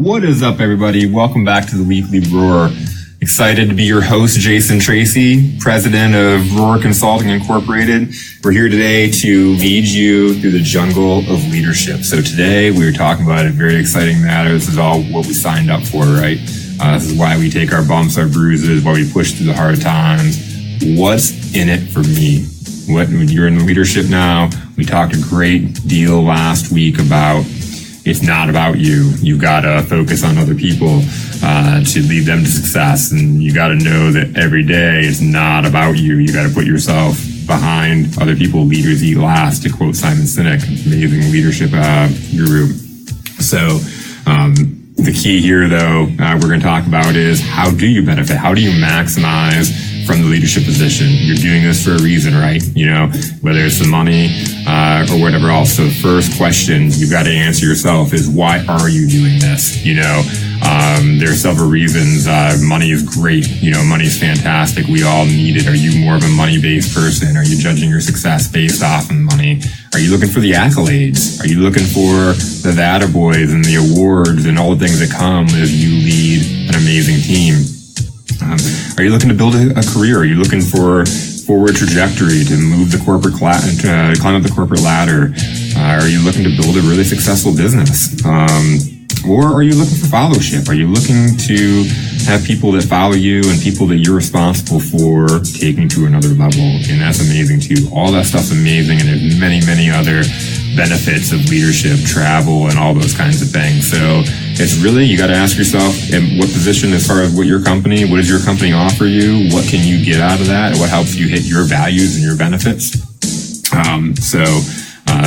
What is up, everybody? Welcome back to the Weekly Roar. Excited to be your host, Jason Tracy, president of Roar Consulting Incorporated. We're here today to lead you through the jungle of leadership. So today we're talking about a very exciting matter. This is all what we signed up for, right? This is why we take our bumps, our bruises, why we push through the hard times. What's in it for me? When you're in leadership now, we talked a great deal last week about it's not about you. You gotta focus on other people to lead them to success. And you gotta know that every day it's not about you. You gotta put yourself behind other people. Leaders eat last, to quote Simon Sinek, amazing leadership guru. So the key here, though, we're gonna talk about is how do you benefit? How do you maximize from the leadership position? You're doing this for a reason, right? You know, whether it's the money or whatever else. So the first question you've got to answer yourself is, why are you doing this? You know, there are several reasons. Money is great. You know, money is fantastic. We all need it. Are you more of a money-based person? Are you judging your success based off of money? Are you looking for the accolades? Are you looking for the attaboys and the awards and all the things that come as you lead an amazing team? Are you looking to build a career? Are you looking for forward trajectory to move the corporate climb up the corporate ladder? Are you looking to build a really successful business? Or are you looking for followership? Are you looking to have people that follow you and people that you're responsible for taking to another level? And that's amazing too. All that stuff's amazing, and there's many, many other benefits of leadership, travel, and all those kinds of things. So it's really, you got to ask yourself, in what position, as far as what does your company offer you? What can you get out of that? What helps you hit your values and your benefits?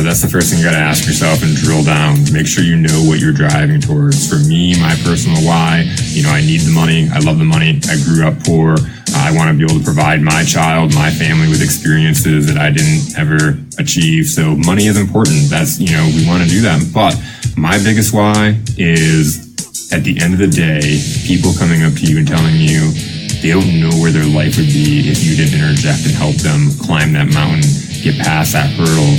That's the first thing you got to ask yourself and drill down. Make sure you know what you're driving towards. For me, my personal why, you know, I need the money. I love the money. I grew up poor. I want to be able to provide my child, my family with experiences that I didn't ever achieve. So money is important. That's, you know, we want to do that. But my biggest why is, at the end of the day, people coming up to you and telling you they don't know where their life would be if you didn't interject and help them climb that mountain, get past that hurdle,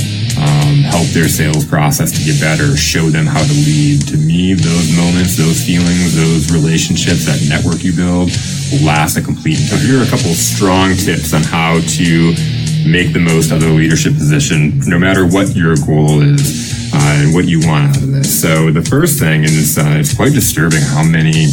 help their sales process to get better, show them how to lead. To me, those moments, those feelings, those relationships, that network you build will last a complete time. Here are a couple of strong tips on how to make the most out of the leadership position, no matter what your goal is and what you want out of this. So the first thing, and it's quite disturbing how many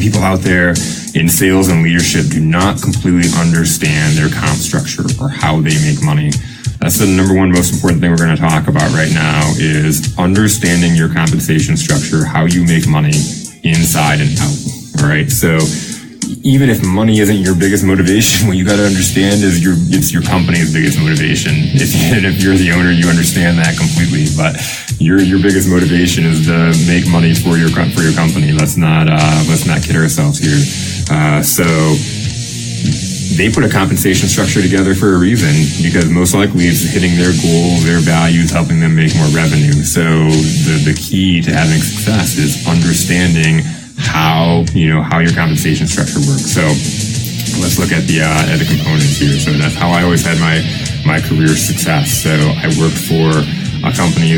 people out there in sales and leadership do not completely understand their comp structure or how they make money. That's the number one most important thing we're going to talk about right now, is understanding your compensation structure, how you make money inside and out. All right. So even if money isn't your biggest motivation, what you got to understand is it's your company's biggest motivation. If you're the owner, you understand that completely. But your biggest motivation is to make money for your company. Let's not kid ourselves here. So they put a compensation structure together for a reason, because most likely it's hitting their goals, their values, helping them make more revenue. So the key to having success is understanding how your compensation structure works. So let's look at the components here. So that's how I always had my career success. So I worked for a company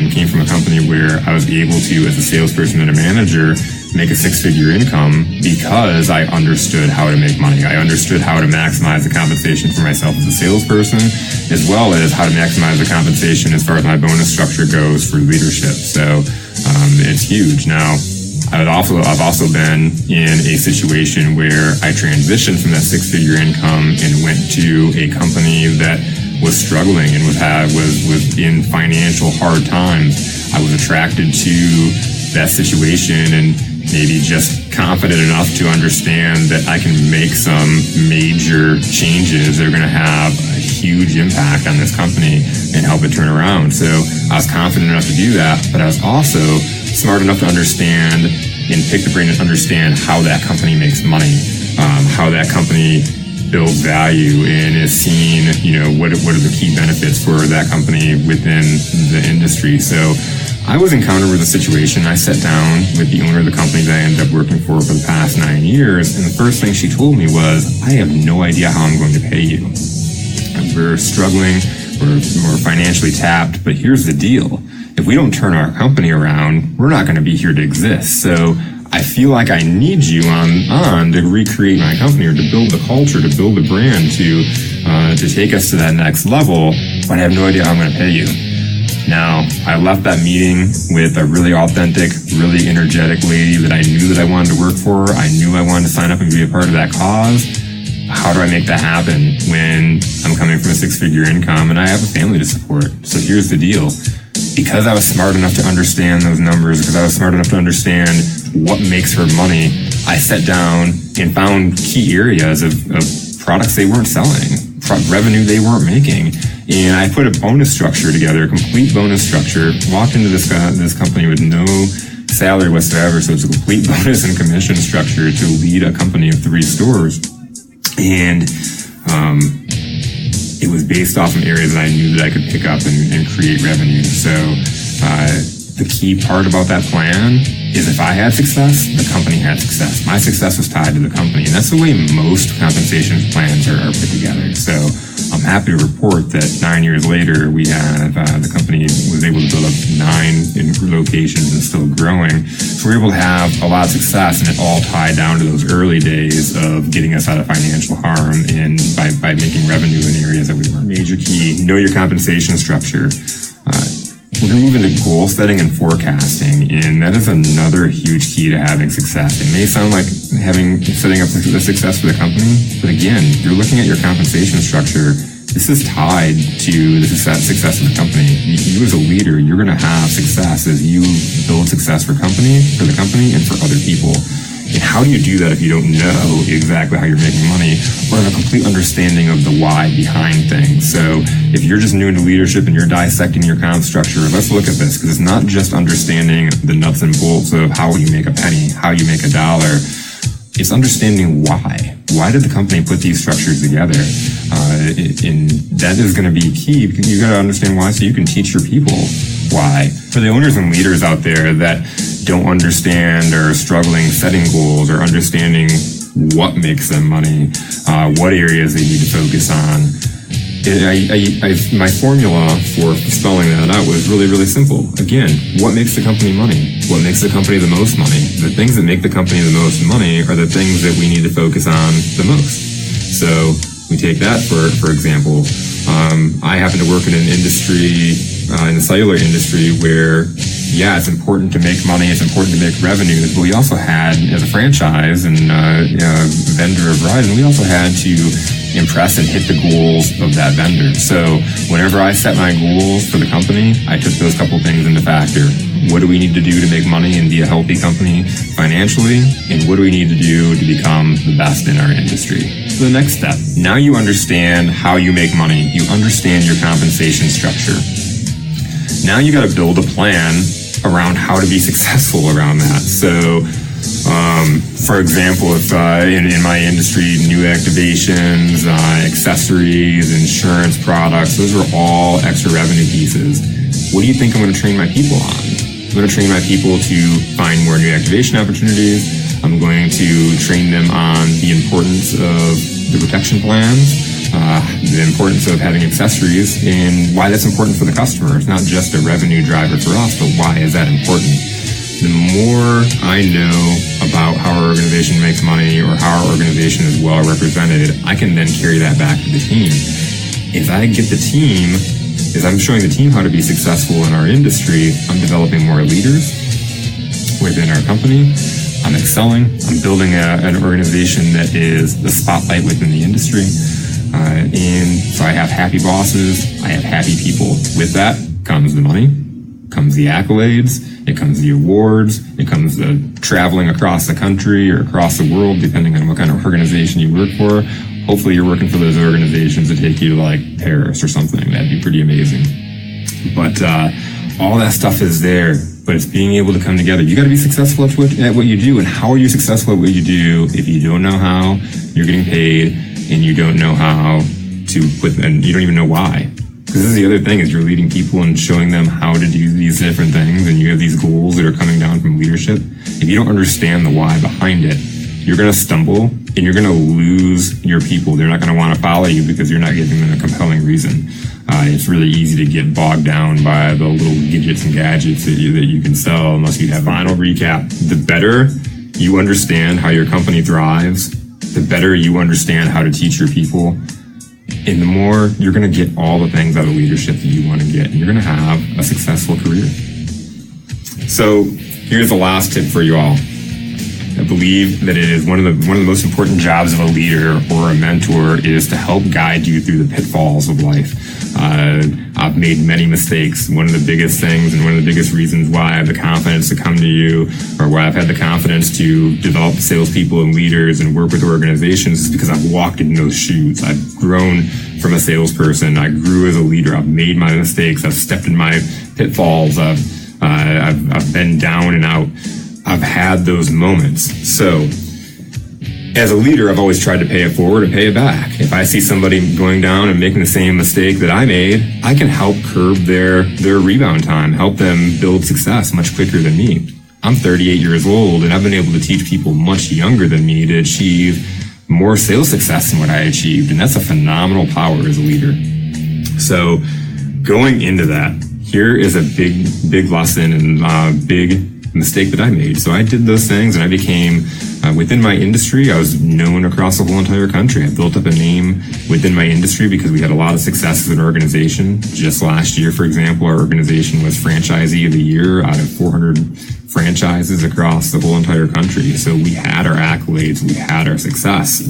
came from a company where I was able to, as a salesperson and a manager, make a six-figure income because I understood how to make money. I understood how to maximize the compensation for myself as a salesperson, as well as how to maximize the compensation as far as my bonus structure goes for leadership. So it's huge. Now, I've also been in a situation where I transitioned from that six-figure income and went to a company that was struggling and was in financial hard times. I was attracted to that situation and maybe just confident enough to understand that I can make some major changes that are going to have a huge impact on this company and help it turn around. So I was confident enough to do that, but I was also smart enough to understand and pick the brain and understand how that company makes money, how that company builds value and is seen, what are the key benefits for that company within the industry. So I was encountered with a situation. I sat down with the owner of the company that I ended up working for the past 9 years, and the first thing she told me was, I have no idea how I'm going to pay you. We're struggling, we're financially tapped, but here's the deal. if we don't turn our company around, we're not going to be here to exist. So I feel like I need you on to recreate my company, or to build the culture, to build the brand, to take us to that next level, but I have no idea how I'm going to pay you. Now, I left that meeting with a really authentic, really energetic lady that I knew that I wanted to work for. I knew I wanted to sign up and be a part of that cause. How do I make that happen when I'm coming from a 6-figure income and I have a family to support? So here's the deal. Because I was smart enough to understand those numbers, because I was smart enough to understand what makes her money, I sat down and found key areas of products they weren't selling, revenue they weren't making. And I put a bonus structure together, a complete bonus structure, walked into this company with no salary whatsoever. So it's a complete bonus and commission structure to lead a company of 3 stores. And it was based off of areas that I knew that I could pick up and create revenue. So the key part about that plan is if I had success, the company had success. My success was tied to the company. And that's the way most compensation plans are put together. So I'm happy to report that 9 years later, we have the company was able to build up 9 in locations and still growing. So we're able to have a lot of success, and it all tied down to those early days of getting us out of financial harm and by making revenue in areas that we weren't. Major key, know your compensation structure. We're going to move into goal setting and forecasting, and that is another huge key to having success. It may sound like setting up the success for the company, but again, you're looking at your compensation structure. This is tied to the success of the company. You as a leader, you're going to have success as you build success for the company, and for other people. And how do you do that if you don't know exactly how you're making money or have a complete understanding of the why behind things? So if you're just new into leadership and you're dissecting your comp structure, let's look at this, because it's not just understanding the nuts and bolts of how you make a penny, how you make a dollar. It's understanding why. Why did the company put these structures together? And that is going to be key. You got to understand why, so you can teach your people why. For the owners and leaders out there that don't understand or are struggling setting goals or understanding what makes them money, what areas they need to focus on, my formula for spelling that out was really, really simple. Again, what makes the company money? What makes the company the most money? The things that make the company the most money are the things that we need to focus on the most. So we take that for example. I happen to work in an industry, in the cellular industry, where it's important to make money, it's important to make revenue, but we also had, as a franchise and vendor of Verizon, we also had to impress and hit the goals of that vendor. So whenever I set my goals for the company, I took those couple things into factor. What do we need to do to make money and be a healthy company financially? And what do we need to do to become the best in our industry? So the next step, now you understand how you make money. You understand your compensation structure. Now you got to build a plan around how to be successful around that. So, for example, if in my industry, new activations, accessories, insurance products, those are all extra revenue pieces. What do you think I'm going to train my people on? I'm going to train my people to find more new activation opportunities. I'm going to train them on the importance of the protection plans, the importance of having accessories, and why that's important for the customer. It's not just a revenue driver for us, but why is that important? The more I know about how our organization makes money or how our organization is well represented, I can then carry that back to the team. As I'm showing the team how to be successful in our industry, I'm developing more leaders within our company. I'm excelling. I'm building an organization that is the spotlight within the industry. And so I have happy bosses. I have happy people. With that comes the money, comes the accolades, it comes the awards, it comes the traveling across the country or across the world, depending on what kind of organization you work for. Hopefully you're working for those organizations that take you to like Paris or something. That'd be pretty amazing. But all that stuff is there, but it's being able to come together. You got to be successful at what you do. And how are you successful at what you do if you don't know how you're getting paid and you don't know how to and you don't even know why? Because this is the other thing, is you're leading people and showing them how to do these different things, and you have these goals that are coming down from leadership. If you don't understand the why behind it, you're going to stumble and you're going to lose your people. They're not going to want to follow you because you're not giving them a compelling reason. It's really easy to get bogged down by the little gadgets and gadgets that you can sell unless you have. Final recap: the better you understand how your company thrives, the better you understand how to teach your people, and the more you're going to get all the things out of leadership that you want to get, and you're going to have a successful career. So here's the last tip for you all. I believe that it is one of the most important jobs of a leader or a mentor is to help guide you through the pitfalls of life. I've made many mistakes. One of the biggest things and one of the biggest reasons why I have the confidence to come to you, or why I've had the confidence to develop salespeople and leaders and work with organizations, is because I've walked in those shoes. I've grown from a salesperson. I grew as a leader. I've made my mistakes. I've stepped in my pitfalls. I've been down and out. I've had those moments. So as a leader, I've always tried to pay it forward and pay it back. If I see somebody going down and making the same mistake that I made, I can help curb their rebound time, help them build success much quicker than me. I'm 38 years old, and I've been able to teach people much younger than me to achieve more sales success than what I achieved. And that's a phenomenal power as a leader. So going into that, here is a big lesson and big mistake that I made. So I did those things, and I became, within my industry, I was known across the whole entire country. I built up a name within my industry because we had a lot of success as an organization. Just last year, for example, our organization was Franchisee of the Year out of 400 franchises across the whole entire country. So we had our accolades, we had our success.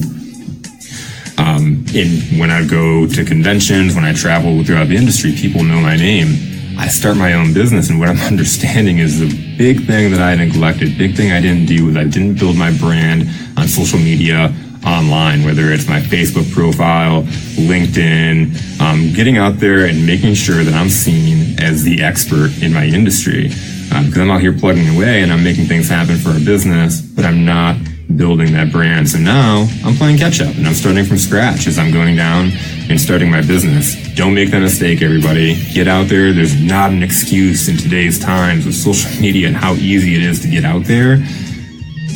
And when I go to conventions, when I travel throughout the industry, people know my name. I start my own business, and what I'm understanding is the big thing that I neglected, big thing I didn't do, was I didn't build my brand on social media online, whether it's my Facebook profile, LinkedIn, getting out there and making sure that I'm seen as the expert in my industry. Because I'm out here plugging away and I'm making things happen for our business, but I'm not building that brand. So now I'm playing catch up, and I'm starting from scratch as I'm going down and starting my business. Don't make that mistake, everybody. Get out there. There's not an excuse in today's times with social media and how easy it is to get out there,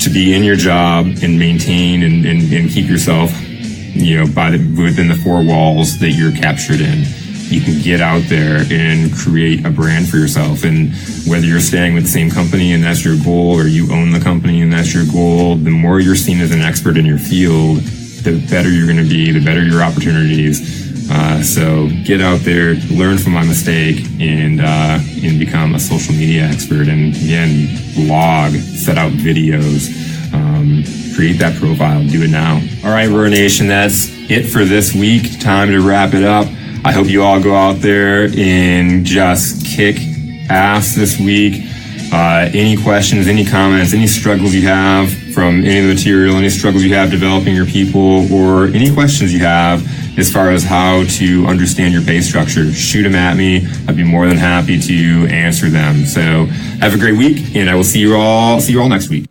to be in your job and maintain and keep yourself, within the four walls that you're captured in. You can get out there and create a brand for yourself. And whether you're staying with the same company and that's your goal, or you own the company and that's your goal, the more you're seen as an expert in your field, the better you're going to be, the better your opportunities. So get out there, learn from my mistake, and become a social media expert. And again, blog, set out videos, create that profile, do it now. All right, Roar Nation, that's it for this week. Time to wrap it up. I hope you all go out there and just kick ass this week. Any questions, any comments, any struggles you have from any of the material, any struggles you have developing your people, or any questions you have as far as how to understand your pay structure, shoot them at me. I'd be more than happy to answer them. So have a great week, and I will see you all next week.